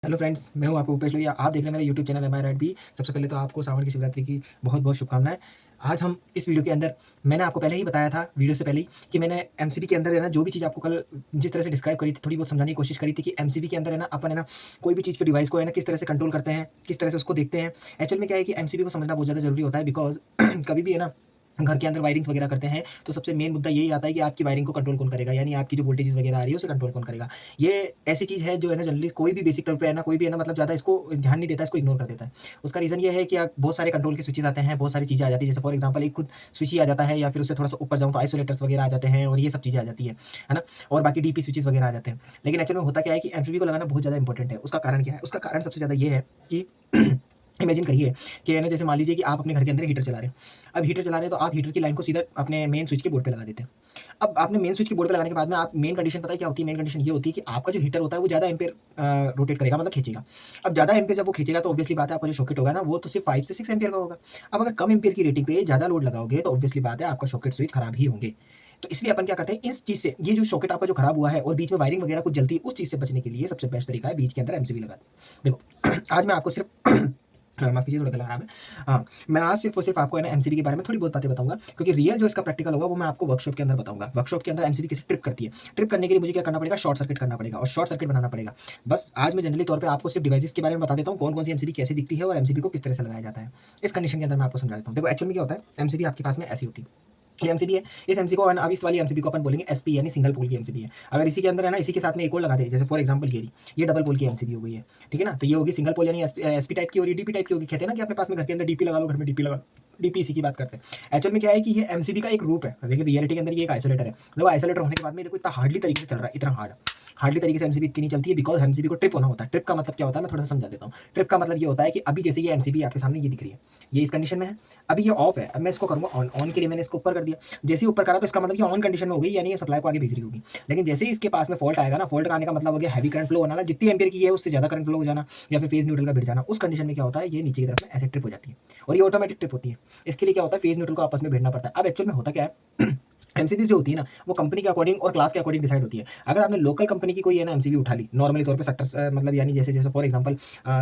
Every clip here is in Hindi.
हेलो फ्रेंड्स, मैं हूं आपका भूपेश लोहिया। आप देख रहे हैं मेरा यूट्यूब चैनल एम आई राइट बी। सबसे पहले तो आपको श्रावण की शिवरात्रि की बहुत बहुत शुभकामनाएं। आज हम इस वीडियो के अंदर मैंने आपको पहले ही बताया था वीडियो से पहले ही कि मैंने एमसीबी के अंदर है ना जो भी चीज़ आपको कल जिस तरह से डिस्क्राइब करी थी, थोड़ी बहुत समझाने की कोशिश करी थी कि एमसीबी के अंदर है ना अपन है ना कोई भी चीज़ के डिवाइस को है ना किस तरह से कंट्रोल करते हैं, किस तरह से उसको देखते हैं। एक्चुअल में क्या है कि एमसीबी को समझना बहुत ज़्यादा जरूरी होता है, बिकॉज कभी भी है ना घर के अंदर वायरिंग्स वगैरह करते हैं तो सबसे मेन मुद्दा यही आता है कि आपकी वायरिंग को कंट्रोल कौन करेगा, यानी आपकी जो वोल्टेजेस वगैरह आ रही है उसे कंट्रोल कौन करेगा। ये ऐसी चीज़ है जो है ना जनरली कोई भी बेसिक तौर पे है ना कोई भी है ना मतलब ज़्यादा इसको ध्यान नहीं देता, इसको इग्नोर कर देता है। उसका रीज़न ये है कि आप बहुत सारे कंट्रोल के स्विचेस आते हैं, बहुत सारी चीज़ें आ जाती है, जैसे फॉर एग्जांपल एक खुद स्विच ही आ जाता है, या फिर उससे थोड़ा सा ऊपर जाऊँ तो आइसोलेटर्स वगैरह आ जाते हैं और ये सब चीज़ें आ जाती है ना। और बाकी डीपी स्विचेस वगैरह आ जाते हैं। लेकिन एक्चुअल में होता क्या है कि एमसीबी को लगाना बहुत ज़्यादा इंपॉर्टेंट है। उसका कारण क्या है? उसका कारण सबसे ज़्यादा ये है कि इमेजिन करिए कि है ना, जैसे मान लीजिए कि आप अपने घर के अंदर हीटर चला रहे हैं। अब हीटर चला रहे हैं तो आप हीटर की लाइन को सीधा अपने मेन स्विच के बोर्ड पे लगा देते हैं। अब आपने मेन स्विच के बोर्ड पे लगाने के बाद में आप मेन कंडीशन पता है क्या होती है? मेन कंडीशन ये होती है कि आपका जो हीटर होता है वो ज़्यादा एम्पेयर रोटेट करेगा, मतलब खींचेगा। अब ज़्यादा एम्पेयर जब वो खींचेगा तो ऑब्वियसली बात है आपका जो सॉकेट होगा ना वो तो सिर्फ 5 से 6 एम्पेयर का होगा। अब अगर कम एम्पेयर की रेटिंग पे ज़्यादा लोड लगाओगे तो ऑब्वियसली बात है आपका सॉकेट स्विच खराब ही होंगे। तो इसलिए अपन क्या करते हैं, इस चीज़ से ये जो सॉकेट आपका जो खराब हुआ है और बीच में वायरिंग वगैरह कुछ जलती है, उस चीज़ से बचने के लिए सबसे बेस्ट तरीका है बीच के अंदर एमसीबी लगा दें। देखो आज मैं आपको सिर्फ माफ़ कीजिए, थोड़ा गला खराब है। हाँ, मैं आज सिर्फ़ और सिर्फ़ आपको है ना एमसीबी के बारे में थोड़ी बहुत बातें बताऊँगा, क्योंकि रियल जो इसका प्रैक्टिकल होगा वो मैं आपको वर्कशॉप के अंदर बताऊँगा। वर्कशॉप के अंदर एमसीबी कैसे ट्रिप करती है। ट्रिप करने के लिए मुझे क्या करना पड़ेगा? शॉर्ट सर्किट करना पड़ेगा और शॉर्ट सर्किट बनाना पड़ेगा। बस आज मैं जनरली तौर पे आपको सिर्फ़ डिवाइसेज़ के बारे में बता देता हूँ, कौन-कौन सी एमसीबी कैसे दिखती है और एमसीबी को किस तरह से लगाया जाता है। इस कंडीशन के अंदर मैं आपको समझा देता हूँ। देखो एक्चुअल में क्या होता है, एमसीबी आपके पास में ऐसी होती है। ये एमसीबी है, इस एमसी को अब इस वाली एमसीबी को अपन बोलेंगे एसपी, यानी सिंगल पोल की एमसीबी है। अगर इसी के अंदर है ना इसी के साथ में एक और लगा दे, जैसे फॉर एग्जांपल ये रही, ये डबल पोल की एमसीबी हो गई है। ठीक है ना? तो ये होगी सिंगल पोल, यानी एसपी टाइप की, और ये डीपी टाइप की होगी। कहते हैं ना कि अपने पास में घर के अंदर डीपी लगा लो, घर में डीपी लगा, डीपी इसी की बात करते हैं। एक्चुअल में क्या है कि ये एमसीबी का एक रूप है, लेकिन रियलिटी के अंदर ये एक आइसोलेटर है। देखो आइसोलेटर होने के बाद में देखो इतना हार्डली तरीके से चल रहा है, इतना हार्डली तरीके से एमसीबी इतनी नहीं चलती है, बिकॉज एमसीबी को ट्रिप होना होता है। ट्रिप का मतलब क्या होता है मैं थोड़ा सा समझा देता हूँ। ट्रिप का मतलब ये होता है कि अभी जैसे ये एमसीबी आपके सामने ये दिख रही है, ये इस कंडीशन में है। अभी ये ऑफ है, अब मैं इसको करूंगा ऑन। ऑन के लिए मैंने इसको ऊपर कर दिया। जैसे ही ऊपर करा तो इसका मतलब ये ऑन कंडीशन में हो गई, यानी ये सप्लाई को आगे भेज रही होगी। लेकिन जैसे ही इसके पास में फॉल्ट आएगा ना, फॉल्ट आने का मतलब हो गया हैवी करंट फ्लो होना ना, जितनी एम्पियर की है उससे ज्यादा करंट फ्लो हो जाना, या फिर फेज न्यूट्रल का भिड़ जाना। उस कंडीशन में क्या होता है, ये नीचे की तरफ में ऐसे ट्रिप हो जाती है और ये ऑटोमेटिक ट्रिप होती है। इसके लिए क्या होता है, फेज न्यूट्रल को आपस में भिड़ना पड़ता है। अब एक्चुअल में होता क्या है एमसीबी जो होती है ना वो कंपनी के अकॉर्डिंग और क्लास के अकॉर्डिंग डिसाइड होती है। अगर आपने लोकल कंपनी की कोई है ना एमसीबी उठा ली नॉर्मली तौर पे 70 मतलब यानी जैसे जैसे फॉर एग्जांपल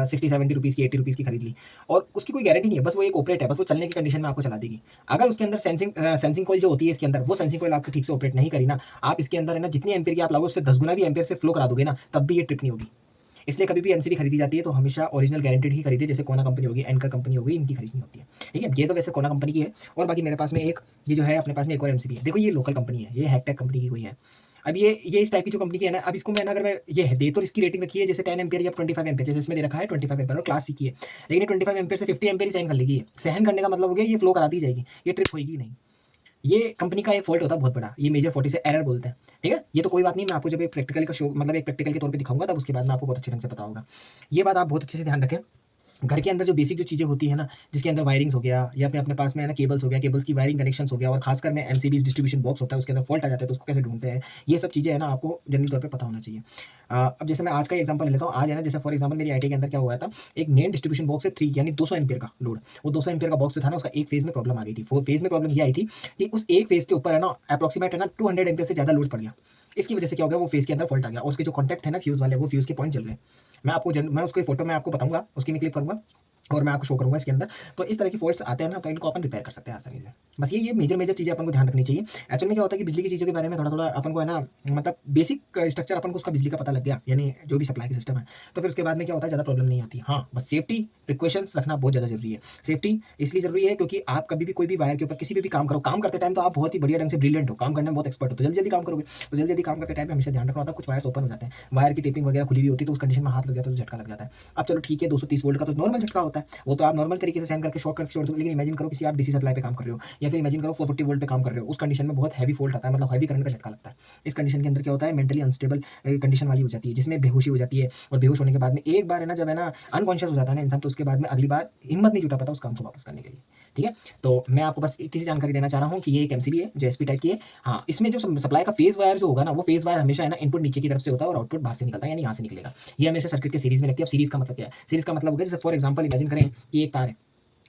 60-70 रुपीज़ की 80 रुपीज़ की खरीद ली, और उसकी कोई गारंटी नहीं है, बस वो एक ऑपरेट है, बस वो चलने की कंडीशन में आपको चला देगी। अगर उसके अंदर सेंसिंग कॉइल जो होती है इसके अंदर, वो सेंसिंग कॉइल आपकी ठीक से ऑपरेट नहीं करी ना, आप इसके अंदर है ना जितनी एम्पेयर की आप लागो उससे 10 गुना भी एम्पेयर से फ्लो करा दोगे ना, तब भी ये ट्रिप नहीं होगी। इसलिए कभी भी एमसीबी खरीदी जाती है तो हमेशा ओरिजिनल गारंटेड ही खरीदे, जैसे कोना कंपनी होगी, एंकर कंपनी होगी, इनकी खरीदनी होती है। ठीक है, ये तो वैसे कोना कंपनी की है। और बाकी मेरे पास में एक ये जो है अपने पास में एक और एमसीबी है। देखो ये लोकल कंपनी है, ये हैकटेक कंपनी की कोई है। अब ये इस टाइप की जो कंपनी की है ना, अब इसको मैं ना अगर मैं ये है दे तो इसकी रेटिंग रखी है जैसे 10 एम्पियर या 25 एम्पियर, जैसे इसमें दे रखा है 25 एम्पियर और क्लास सी की है। लेकिन ये 25 एम्पियर से 50 एम्पियर ही सहन कर लेगी। सहन करने का मतलब हो गया ये फ्लो कराती जाएगी, ये ट्रिप होगी नहीं। ये कंपनी का एक फॉल्ट होता है बहुत बड़ा, ये मेजर 40 से एरर बोलते हैं। ठीक है, ये तो कोई बात नहीं, मैं आपको जब एक प्रैक्टिकल का शो मतलब एक प्रैक्टिकल के तौर पे दिखाऊंगा तब उसके बाद में आपको बहुत अच्छे ढंग से पता होगा। ये बात आप बहुत अच्छे से ध्यान रखें। घर के अंदर जो बेसिक जो चीज़ें होती है ना, जिसके अंदर वायरिंग्स हो गया या अपने अपने पास में है ना केबल्स हो गया, केबल्स की वायरिंग कनेक्शंस हो गया, और खासकर में एमसीबीज डिस्ट्रीब्यूशन बॉक्स होता है उसके अंदर फॉल्ट आ जाता है तो उसको कैसे ढूंढते हैं, ये सब चीज़ें है ना आपको जनरल तौर पे पता होना चाहिए। अब जैसे मैं आज का एग्जांपल ले लेता हूँ। आज है ना जैसे फॉर एग्जांपल मेरी आईटी के अंदर क्या हुआ था, एक मेन डिस्ट्रीब्यूशन बॉक्स है 3 यानी 200 एम्पियर का लोड। वो 200 एम्पियर का बॉक्स जो था ना उसका एक फेज में प्रॉब्लम आ गई थी। फेज में प्रॉब्लम ये आई थी कि उस एक फेज के ऊपर है ना अप्रोक्सीमेट है ना 200 एम्पियर से ज़्यादा लोड पड़ गया। इसकी वजह से क्या हो गया, वो फेज के अंदर फॉल्ट आ गया और उसके जो कॉन्टैक्ट है ना फ्यूज वाले, वो फ्यूज के पॉइंट जल गए। मैं उसकी फोटो में आपको बताऊंगा, उसकी मैं क्लिक करूंगा और मैं आपको शो करूँगा इसके अंदर। तो इस तरह की फॉल्ट्स आते हैं ना तो इनको अपन रिपेयर कर सकते हैं आसानी से। बस ये मेजर चीज़ें अपन को ध्यान रखनी चाहिए। एक्चुअल में क्या होता है कि बिजली की चीज़ों के बारे में थोड़ा-थोड़ा अपन को है ना मतलब बेसिक स्ट्रक्चर अपन को उसका बिजली का पता लग गया, यानी जो भी सप्लाई का सिस्टम है, तो फिर उसके बाद में क्या होता है ज़्यादा प्रॉब्लम नहीं आती। हाँ, बस सेफ्टी प्रिकॉशंस रखना बहुत ज़्यादा ज़रूरी है। सेफ्टी इसलिए ज़रूरी है क्योंकि आप कभी भी कोई भी वायर के ऊपर किसी पे भी काम करो, काम करते टाइम तो आप बहुत ही बढ़िया ढंग से ब्रिलियंट हो, काम करने में बहुत एक्सपर्ट हो, तो जल्दी-जल्दी काम करोगे। तो जल्दी-जल्दी काम करते टाइम पे हमेशा ध्यान रखना होता है, कुछ वायर्स ओपन हो जाते हैं, वायर की टेपिंग वगैरह खुली हुई होती है, तो उस कंडीशन में हाथ लग जाता है तो झटका लग जाता है। अब चलो ठीक है 230 वोल्ट का तो नॉर्मल झटका होता है, वो तो आप नॉर्मल तरीके से सहन करके शॉर्ट करके छोड़ दो। लेकिन इमेजिन करो किसी आप डीसी सप्लाई पे काम कर रहे हो, या फिर इमेजिन करो 450 वोल्ट पे काम कर रहे हो, उस कंडीशन में बहुत हैवी फॉल्ट आता है, मतलब हैवी करंट का झटका लगता है। इस कंडीशन के अंदर क्या होता है, मेंटली अनस्टेबल कंडीशन वाली हो जाती है, जिसमें बेहोशी हो जाती है। और बेहोश होने के बाद में एक बार है ना जब है ना अनकॉन्शियस हो जाता है ना इंसान, तो उसके बाद में अगली बार हिम्मत नहीं जुटा पाता उस काम को वापस करने के लिए। ठीक है, तो मैं आपको बस इतनी सी जानकारी देना चाह रहा हूँ कि ये एक एमसीबी है जो एसपी टाइप की है। हाँ, इसमें जो सप्लाई का फेज वायर जो होगा ना, वो फेज वायर हमेशा है ना इनपुट नीचे की तरफ से होता है और आउटपुट बाहर से निकलता है, यानी यहाँ से निकलेगा। ये हमेशा सर्किट के सीरीज में लगती है। अब सीरीज का मतलब क्या है? सीरीज का मतलब हो गया जैसे फॉर एग्जाम्पल इमेजिन करें कि एक तार है,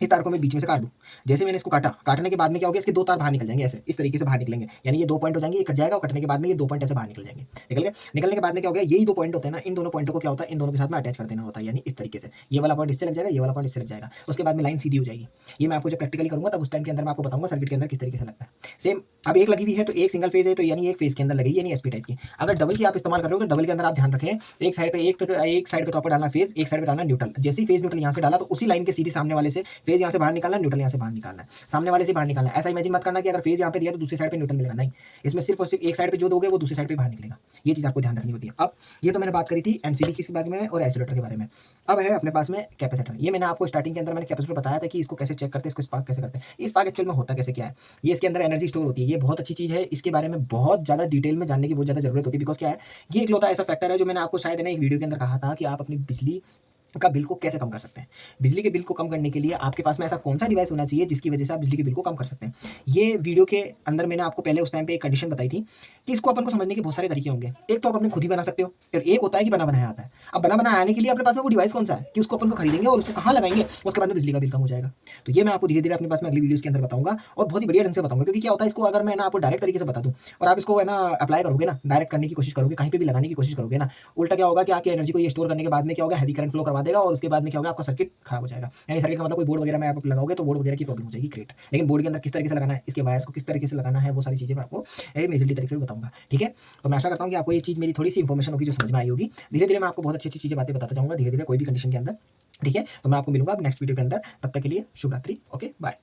इस तार को मैं बीच में से काट दूँ। जैसे मैंने इसको काटा, काटने के बाद में क्या हो गया, इसके 2 तार बाहर निकल जाएँगे ऐसे, इस तरीके से बाहर निकलेंगे। यानी ये 2 पॉइंट हो जाएँगे, ये कट जाएगा और कटने के बाद में ये 2 पॉइंट ऐसे बाहर निकल जाएँगे। निकल गए? निकलने के बाद में क्या हो गया, यही 2 पॉइंट होते हैं ना, इन दोनों पॉइंटों को क्या होता है, इन दोनों के साथ में अटैच कर देना होता है, यानी इस तरीके से। ये वाला पॉइंट इससे लग जाएगा, ये वाला पॉइंट इससे लग जाएगा। उसके बाद में लाइन सीधी हो जाएगी। ये मैं आपको जब प्रैक्टिकली करूँगा तब उस टाइम के अंदर मैं आपको बताऊँगा सर्किट के अंदर किस तरीके से लगता है। सेम अब एक लगी हुई है तो एक सिंगल फेज़ है, तो यानी एक फेज़ के अंदर लगेगी, यानी एसपी टाइप की। अगर डबल की आप इस्तेमाल कर रहे हो तो डबल के अंदर आप ध्यान रखें, एक साइड पे तो आपको डालना फेज़, एक साइड पे डालना न्यूट्रल। जैसे ही फेज़ न्यूट्रल यहाँ से डाला तो उसी लाइन के सीधे सामने वाले से फेज़ यहाँ से बाहर निकालना है, न्यूट्रल यहाँ से बाहर निकालना है। सामने वाले से बाहर निकालना है। ऐसा इमेजिन मत करना कि अगर फेज़ यहाँ पे दिया तो दूसरी साइड पे न्यूट्रल मिलेगा, नहीं। इसमें सिर्फ़ और सिर्फ़ एक साइड पे जो दोगे वो दूसरी साइड पे बाहर निकलेगा। ये चीज़ आपको ध्यान रखनी होती है। अब ये तो मैंने बात करी थी एमसीबी के बारे में और आइसोलेटर के बारे में। अब है अपने पास में कैपेसिटर। ये मैंने आपको स्टार्टिंग के अंदर मैंने कैपेसिटर बताया था कि इसको कैसे चेक करते हैं, इसको स्पार्क कैसे करते हैं। स्पार्क एक्चुअल में होता कैसे क्या है? ये इसके अंदर एनर्जी स्टोर होती है। ये बहुत अच्छी चीज़ है। इसके बारे में बहुत ज़्यादा डिटेल में जानने की बहुत ज़्यादा ज़रूरत होती है, बिकॉज़ क्या है, ये इकलौता ऐसा फैक्टर है जो मैंने आपको शायद है ना एक वीडियो के अंदर कहा था कि आप अपनी बिजली का बिल को कैसे कम कर सकते हैं। बिजली के बिल को कम करने के लिए आपके पास में ऐसा कौन-सा डिवाइस होना चाहिए जिसकी वजह से आप बिजली के बिल को कम कर सकते हैं। ये वीडियो के अंदर मैंने आपको पहले उस टाइम पे एक कंडीशन बताई थी कि इसको अपन को समझने के बहुत सारे तरीके होंगे। एक तो आप अपने खुद ही बना सकते हो, फिर एक होता है कि बना-बनाया आता है। अब बना-बनाया आने के लिए अपने पास में वो डिवाइस कौन-सा है कि उसको अपन को खरीदेंगे और उसको कहाँ लगाएँगे, उसके बाद में बिजली का बिल कम हो जाएगा। तो ये मैं आपको धीरे-धीरे अपने पास में अगली वीडियोज़ के अंदर बताऊँगा और बहुत ही बढ़िया ढंग से बताऊँगा, क्योंकि क्या होता है, इसको अगर मैं ना आपको डायरेक्ट तरीके से बता दूँ और आप इसको है ना अप्लाई करोगे ना, डायरेक्ट करने की कोशिश करोगे, कहीं पे भी लगाने की कोशिश करोगे ना, उल्टा क्या होगा कि आपकी एनर्जी को ये स्टोर करने के बाद में क्या होगा, हेवी करंट फ्लो करवा देगा और उसके बाद में क्या होगा, आपका सर्किट खराब हो जाएगा। यानी सर्किट का मतलब कोई बोर्ड वगैरह में आप लगाओगे तो बोर्ड वगैरह की प्रॉब्लम हो जाएगी क्रिएट। लेकिन बोर्ड के अंदर किस तरीके से लगाना है, इसके वायर्स को किस तरीके से लगाना है, वो सारी चीज़ें मैं आपको मेजरली तरीके से बताऊँगा। ठीक है? तो मैं आशा करता हूँ कि आपको ये चीज़ मेरी थोड़ी-सी इन्फॉर्मेशन होगी जो समझ में आई होगी। धीरे-धीरे मैं आपको बहुत अच्छी-अच्छी चीज़ें बातें बताता जाऊँगा धीरे-धीरे कोई भी कंडीशन के अंदर। ठीक है? तो मैं आपको मिलूँगा अब नेक्स्ट वीडियो के अंदर। तब तक के लिए शुभ रात्रि। Okay, bye.